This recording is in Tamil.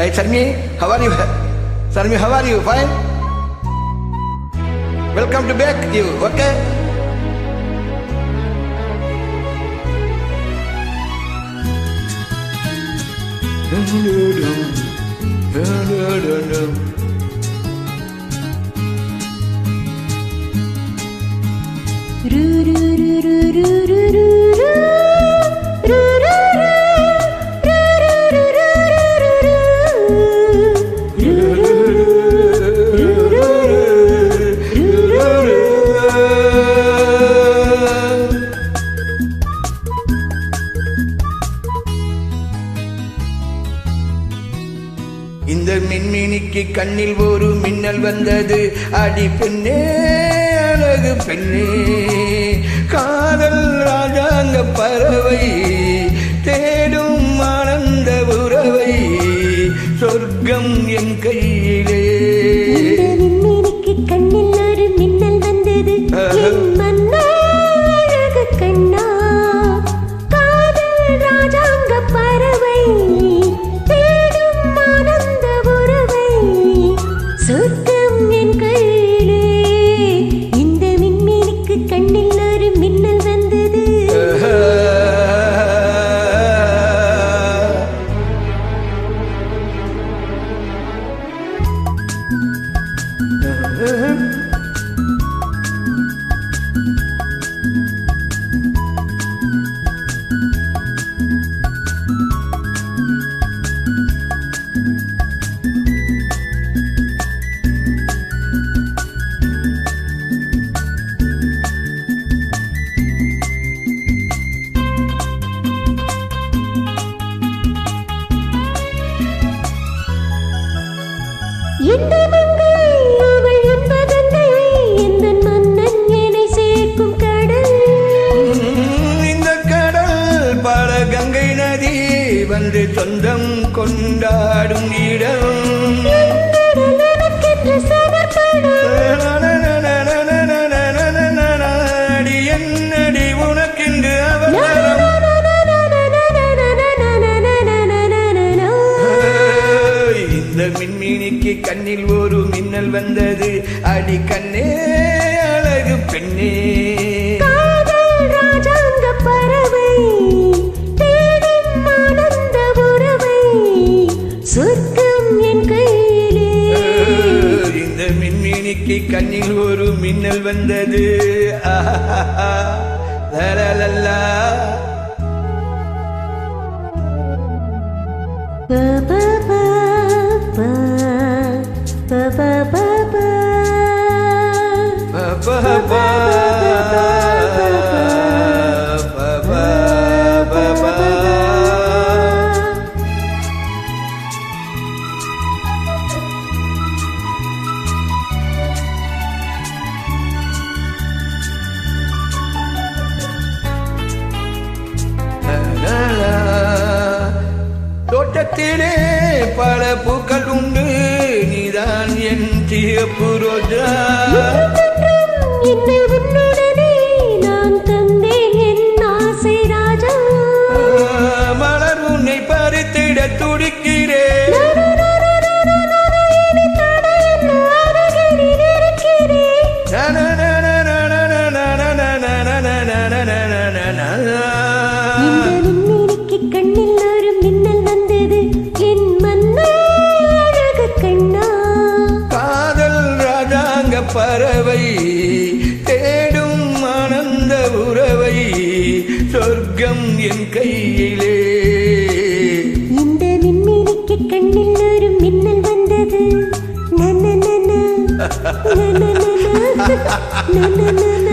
Hi, Sarmi. How are you? Sarmi, how are you? Fine? Welcome to back, you. Okay? இந்த மின்மினிக்கு கண்ணில் ஒரு மின்னல் வந்தது. அடி பெண்ணே, அழகு பெண்ணே, காதல் ராஜாங்க பறவை தேடும் ஆனந்த உறவை, சொர்க்கம் என் கையிலே. மின்மினிக்கு கண்ணில் ஒரு மின்னல் வந்தது. என் மன்னா, அழகு கண்ணா, காதல் ராஜாங்க பறவை தேடும் ஆனந்த உறவை, சொர்க்கம் என் கையிலே. இந்த மின்மினிக்கு கண்ணில் ஒரு மின்னல் வந்தது. இந்த மங்கை அவள் என்பதங்கை, இந்த மன்னன் என்னை சேர்க்கும் கடல். இந்த கடல் பல கங்கை நதி வந்து சொந்தம் கொண்டாடும் இடம். எனக்கென்று சமர்ப்பணம். அடி என்னடி உனக்கென்று அவசரம். இந்த மின்மினிக்கு கண்ணில் ஒரு மின்னல் வந்தது. அடி கண்ணே, அழகு பெண்ணே, காதல் ராஜாங்க பறவை தேடும் ஆனந்த உறவை, சொர்க்கம் என் கையிலே. இந்த மின்மினிக்கு கண்ணில் ஒரு மின்னல் வந்தது. லலலலா. தோட்டத்திலே பல பூக்கள் உண்டு, நீதான் என் சிவப்பு ரோஜா. என்னை உன்னுடனே நான் தந்தேன் என் ஆசை ராஜா. மலர் உன்னை பறித்திட துடிக்கிறேன். கண்ணில் ஒரு மின்னல் வந்தது. என் மன்னா, அழகு கண்ணா, காதல் ராஜாங்க பறவை தேடும் ஆனந்த உறவை, சொர்க்கம் என் கையிலே. இந்த மின்மினிக்கு கண்ணில் ஒரு மின்னல் வந்தது. நன நன நன நன நன நன